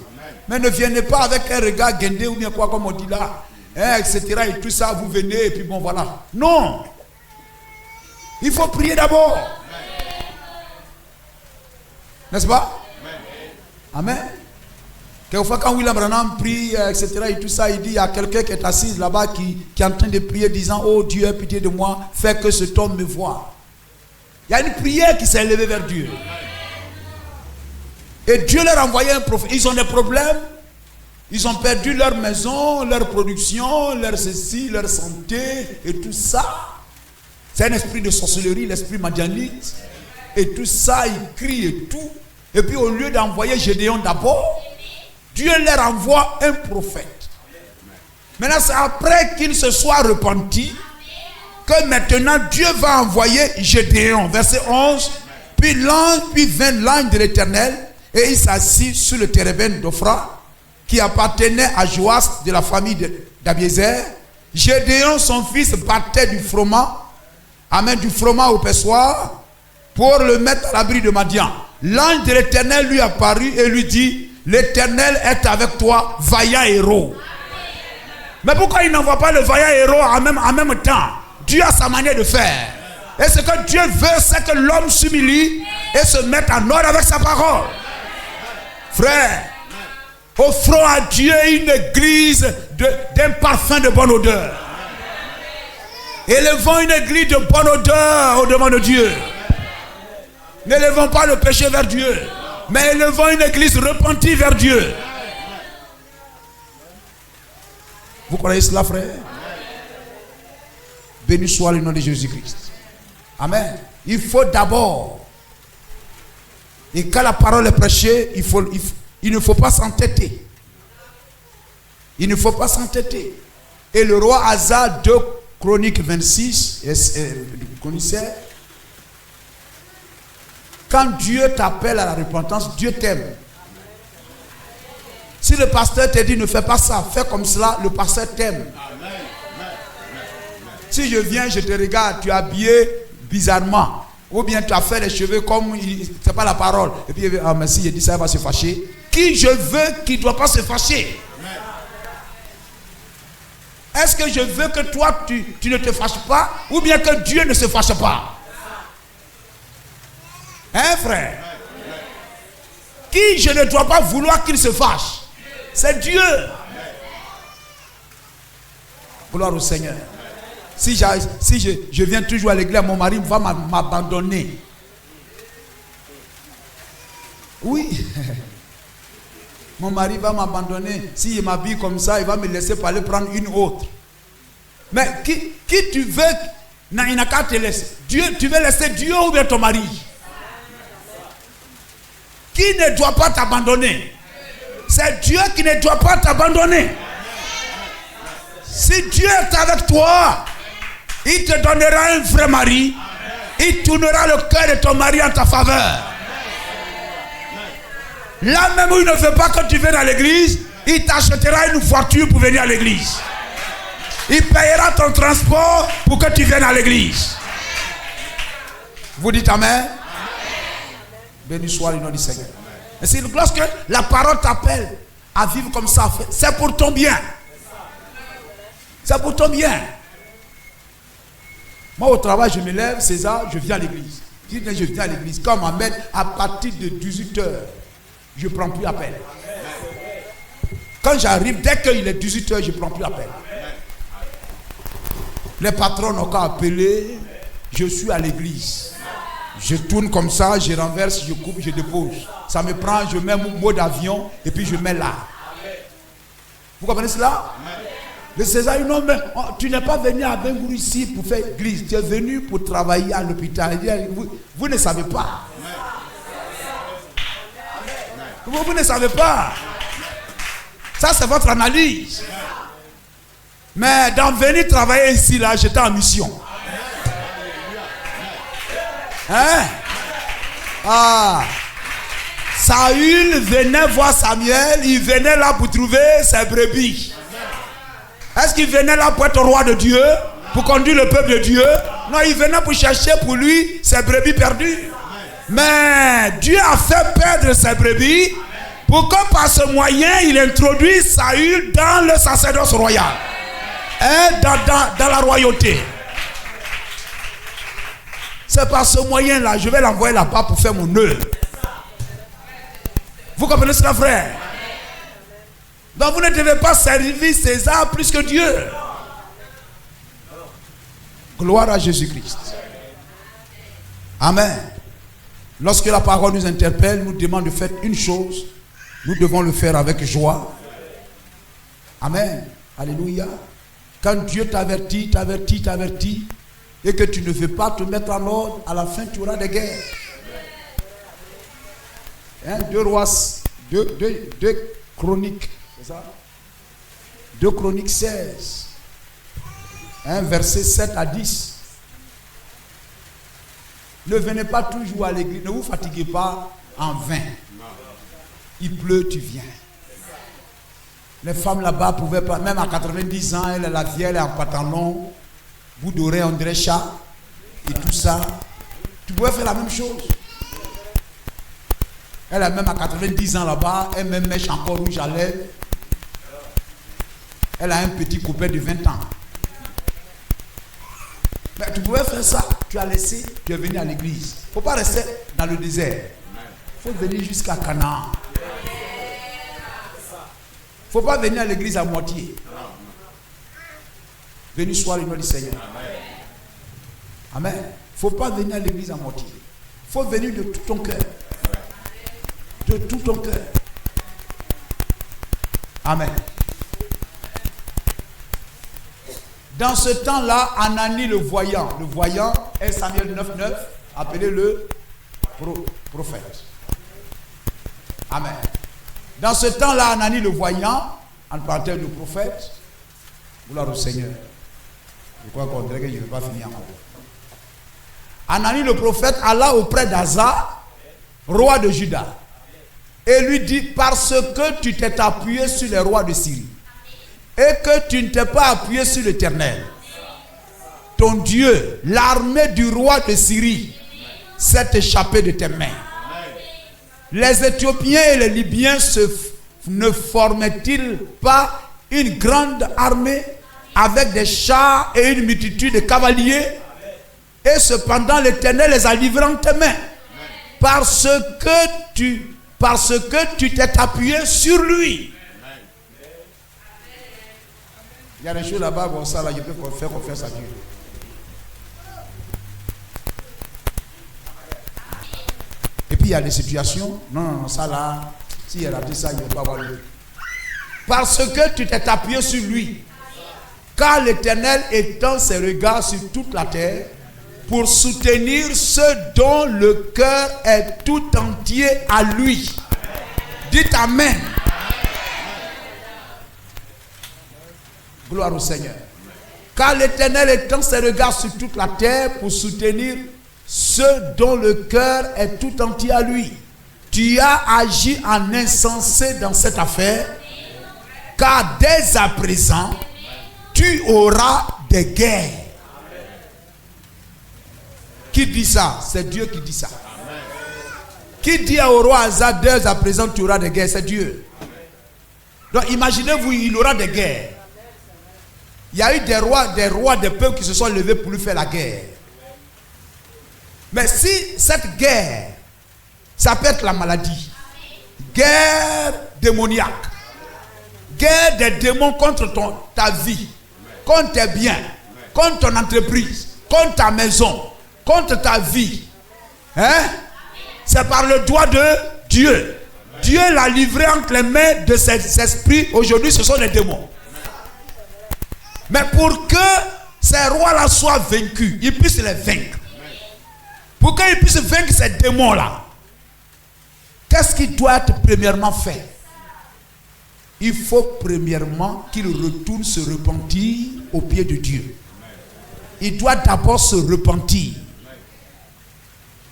Mais ne venez pas avec un regard guindé ou bien quoi comme on dit là, hein, etc. Et tout ça, vous venez et puis bon voilà. Non. Il faut prier d'abord. N'est-ce pas? Amen. Quelquefois quand William Branham prie, etc. et tout ça, il dit, il y a quelqu'un qui est assis là-bas qui est en train de prier disant, oh Dieu, aie pitié de moi, fais que cet homme me voie. Il y a une prière qui s'est élevée vers Dieu. Et Dieu leur a envoyé un prophète. Ils ont des problèmes. Ils ont perdu leur maison, leur production, leur ceci, leur santé et tout ça. C'est un esprit de sorcellerie, l'esprit madianite. Et tout ça, ils crient et tout. Et puis au lieu d'envoyer Gédéon d'abord, Dieu leur envoie un prophète. Maintenant, c'est après qu'ils se soient repentis que maintenant Dieu va envoyer Gédéon. Verset 11. Puis vint l'ange de l'Éternel et il s'assit sur le térébinthe d'Ophra qui appartenait à Joas de la famille d'Abiézer. Gédéon, son fils, battait du froment. Amen, du froment au pressoir pour le mettre à l'abri de Madian. L'ange de l'Éternel lui apparut et lui dit, l'Éternel est avec toi, vaillant héros. Mais pourquoi il n'envoie pas le vaillant héros en même temps? Dieu a sa manière de faire. Et ce que Dieu veut, c'est que l'homme s'humilie et se mette en ordre avec sa parole. Frère, offrons à Dieu une église d'un parfum de bonne odeur. Élevons une église de bonne odeur au-devant de Dieu. N'élevons pas le péché vers Dieu, mais élevons une église repentie vers Dieu. Vous croyez cela, frère? Béni soit le nom de Jésus-Christ. Amen. Il faut d'abord, et quand la parole est prêchée, il ne faut pas s'entêter. Il ne faut pas s'entêter. Et le roi Asa, 2 Chroniques 26, connaissez, quand Dieu t'appelle à la repentance, Dieu t'aime. Si le pasteur te dit ne fais pas ça, fais comme cela, le pasteur t'aime. Si je viens, je te regarde, tu es habillé bizarrement, ou bien tu as fait les cheveux comme c'est pas la parole, et puis ah mais si je dis ça, il va se fâcher. Qui je veux qui ne doit pas se fâcher? Est-ce que je veux que toi tu ne te fâches pas, ou bien que Dieu ne se fâche pas? Hein, frère? Qui je ne dois pas vouloir qu'il se fâche? C'est Dieu. Gloire au Seigneur. Si je viens toujours à l'église, mon mari va m'abandonner. Oui. Mon mari va m'abandonner. S'il m'habille comme ça, il va me laisser pour aller prendre une autre. Mais qui tu veux? Il n'a qu'à te laisser. Dieu, tu veux laisser Dieu ou bien ton mari? Qui ne doit pas t'abandonner? C'est Dieu qui ne doit pas t'abandonner. Si Dieu est avec toi, Il te donnera un vrai mari. Il tournera le cœur de ton mari en ta faveur. Là même où il ne veut pas que tu viennes à l'église, il t'achètera une voiture pour venir à l'église. Il payera ton transport pour que tu viennes à l'église. Vous dites amen? Béni soit le nom du Seigneur. Et c'est lorsque la parole t'appelle à vivre comme ça, c'est pour ton bien. C'est pour ton bien. Moi au travail, je me lève, César, je viens à l'église. Je viens à l'église. Quand on m'amène à partir de 18h, je ne prends plus appel. Quand j'arrive, dès qu'il est 18h, je ne prends plus appel. Les patrons n'ont qu'à appeler, je suis à l'église. Je tourne comme ça, je renverse, je coupe, je dépose. Ça me prend, je mets mon mot d'avion et puis je mets là. Vous comprenez cela? Le César, non, mais tu n'es pas venu à Bengourou ici pour faire église. Tu es venu pour travailler à l'hôpital. Vous ne savez pas. Vous ne savez pas. Ça, c'est votre analyse. Mais d'en venir travailler ici, là, j'étais en mission. Hein? Ah. Saül venait voir Samuel, il venait là pour trouver ses brebis. Est-ce qu'il venait là pour être roi de Dieu, pour conduire le peuple de Dieu? Non, il venait pour chercher pour lui ses brebis perdues. Mais Dieu a fait perdre ses brebis pour que par ce moyen, il introduise Saül dans le sacerdoce royal. Hein? Dans la royauté. C'est par ce moyen-là, je vais l'envoyer là-bas pour faire mon œuvre. Vous comprenez cela, frère? Donc vous ne devez pas servir César plus que Dieu. Gloire à Jésus-Christ. Amen. Lorsque la parole nous interpelle, nous demande de faire une chose, nous devons le faire avec joie. Amen. Alléluia. Quand Dieu t'avertit, et que tu ne veux pas te mettre en ordre, à la fin tu auras des guerres. Hein, 2 Chroniques, c'est ça? 2 Chroniques 16, hein, versets 7 à 10. Ne venez pas toujours à l'église, ne vous fatiguez pas en vain. Il pleut, tu viens. Les femmes là-bas pouvaient pas, même à 90 ans, elle est la vieille, elle est en pantalon, bout d'oreille, on dirait chat, et tout ça. Tu pouvais faire la même chose. Elle a même à 90 ans là-bas, elle même mèche encore rouge à lèvres. Elle a un petit copain de 20 ans. Mais tu pouvais faire ça, tu as laissé, tu es venu à l'église. Il ne faut pas rester dans le désert. Il faut venir jusqu'à Canaan. Il ne faut pas venir à l'église à moitié. Béni soit le nom du Seigneur. Amen. Il ne faut pas venir à l'église à moitié. Il faut venir de tout ton cœur. De tout ton cœur. Amen. Dans ce temps-là, Anani le voyant est Samuel 9:9, appelé le prophète. Amen. Dans ce temps-là, Anani le voyant, en parenthèse le prophète, gloire au Seigneur. Je crois qu'on dirait que je ne vais pas finir encore. Anani le prophète alla auprès d'Asa, roi de Juda, et lui dit: parce que tu t'es appuyé sur les rois de Syrie et que tu ne t'es pas appuyé sur l'Éternel, ton Dieu, l'armée du roi de Syrie s'est échappée de tes mains. Les Éthiopiens et les Libyens ne formaient-ils pas une grande armée avec des chars et une multitude de cavaliers? Et cependant l'Éternel les a livrés en tes mains parce que tu t'es appuyé sur lui. Il y a des choses là-bas, bon, ça là, je peux faire confiance à Dieu. Et puis il y a des situations, non, ça là, s'il a raté ça, il ne va pas avoir le. Parce que tu t'es appuyé sur lui. Car l'Éternel étend ses regards sur toute la terre pour soutenir ceux dont le cœur est tout entier à lui. Dites Amen. Gloire au Seigneur. Car l'Éternel étend ses regards sur toute la terre pour soutenir ceux dont le cœur est tout entier à lui. Tu as agi en insensé dans cette affaire, car dès à présent, tu auras des guerres. Qui dit ça? C'est Dieu qui dit ça. Qui dit au roi Asa, dès à présent, tu auras des guerres? C'est Dieu. Donc imaginez-vous, il aura des guerres. Il y a eu des rois, des peuples qui se sont levés pour lui faire la guerre. Mais si cette guerre, ça peut être la maladie, guerre démoniaque, guerre des démons contre ta vie, contre tes biens, contre ton entreprise, contre ta maison, contre ta vie, hein? C'est par le doigt de Dieu. Dieu l'a livré entre les mains de ces esprits. Aujourd'hui, ce sont les démons. Mais pour que ces rois-là soient vaincus, ils puissent les vaincre. Pour qu'ils puissent vaincre ces démons-là, qu'est-ce qui doit être premièrement fait? Il faut premièrement qu'ils retournent se repentir au pied de Dieu. Il doit d'abord se repentir.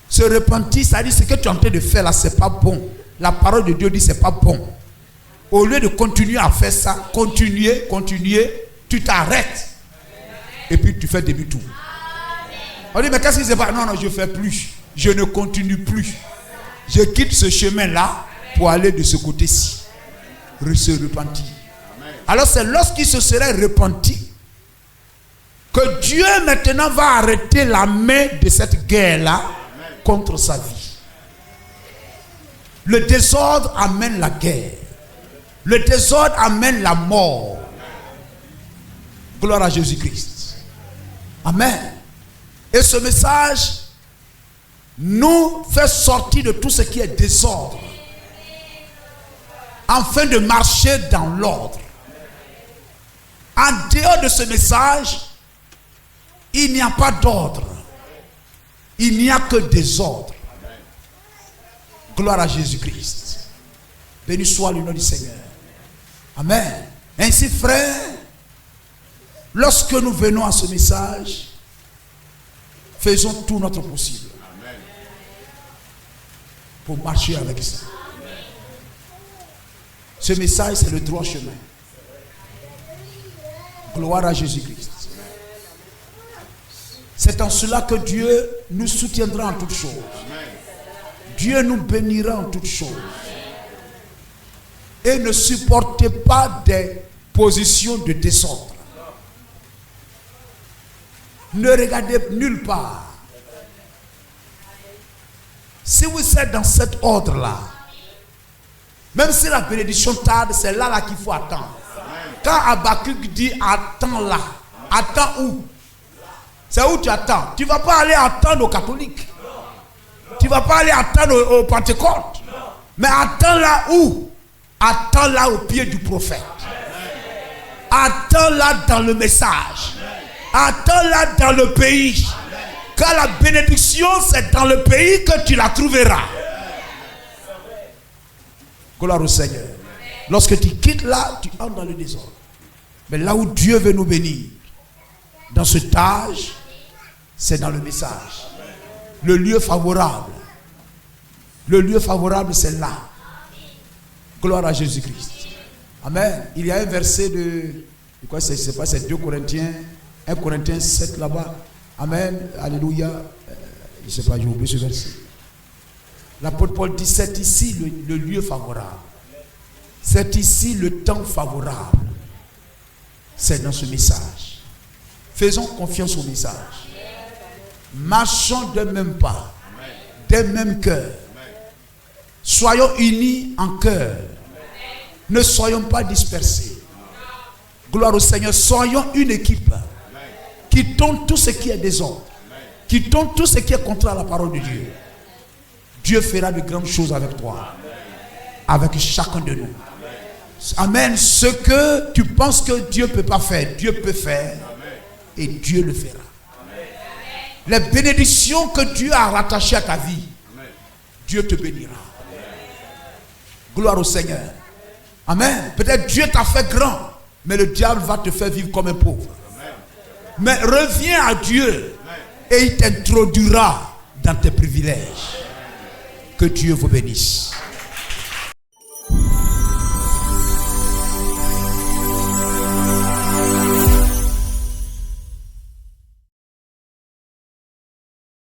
Se repentir, ça dit ce que tu es en train de faire là, c'est pas bon. La parole de Dieu dit c'est pas bon. Au lieu de continuer à faire ça, continuer, tu t'arrêtes. Et puis tu fais demi-tour. On dit mais qu'est-ce qui se passe? Non, je ne fais plus. Je ne continue plus. Je quitte ce chemin-là pour aller de ce côté-ci. Se repentir. Alors c'est lorsqu'il se serait repenti que Dieu maintenant va arrêter la main de cette guerre-là contre sa vie. Le désordre amène la guerre. Le désordre amène la mort. Gloire à Jésus-Christ. Amen. Et ce message nous fait sortir de tout ce qui est désordre, afin de marcher dans l'ordre. En dehors de ce message, il n'y a pas d'ordre. Il n'y a que désordre. Gloire à Jésus-Christ. Béni soit le nom du Seigneur. Amen. Ainsi, frère, lorsque nous venons à ce message, faisons tout notre possible pour marcher avec ça. Ce message, c'est le droit chemin. Gloire à Jésus-Christ. C'est en cela que Dieu nous soutiendra en toutes choses. Dieu nous bénira en toutes choses. Et ne supportez pas des positions de désordre. Ne regardez nulle part. Si vous êtes dans cet ordre-là, même si la bénédiction tarde, c'est là qu'il faut attendre. Quand Habakkuk dit attends là, attends où? C'est où tu attends? Tu ne vas pas aller attendre aux catholiques. Tu ne vas pas aller attendre aux Pentecôtes. Mais attends là où? Attends là au pied du prophète. Attends là dans le message. Attends là dans le pays. Car la bénédiction, c'est dans le pays que tu la trouveras. Gloire au Seigneur. Lorsque tu quittes là, tu entres dans le désordre. Mais là où Dieu veut nous bénir, dans cet âge, c'est dans le message. Le lieu favorable. Le lieu favorable, c'est là. Gloire à Jésus-Christ. Amen. Il y a un verset de quoi c'est pas, c'est 2 Corinthiens, 1 Corinthiens 7 là-bas. Amen. Alléluia. Je ne sais pas, j'ai oublié ce verset. L'apôtre Paul dit, c'est ici le lieu favorable. C'est ici le temps favorable. C'est dans ce message. Faisons confiance au message. Marchons d'un même pas, d'un même cœur. Soyons unis en cœur. Ne soyons pas dispersés. Gloire au Seigneur. Soyons une équipe. Quittons tout ce qui est désordre. Quittons tout ce qui est contraire à la parole de Dieu. Dieu fera de grandes choses avec toi. Avec chacun de nous. Amen. Ce que tu penses que Dieu ne peut pas faire, Dieu peut faire. Et Dieu le fera. Les bénédictions que Dieu a rattachées à ta vie, Dieu te bénira. Gloire au Seigneur. Amen. Peut-être Dieu t'a fait grand, mais le diable va te faire vivre comme un pauvre. Mais reviens à Dieu et il t'introduira dans tes privilèges. Que Dieu vous bénisse.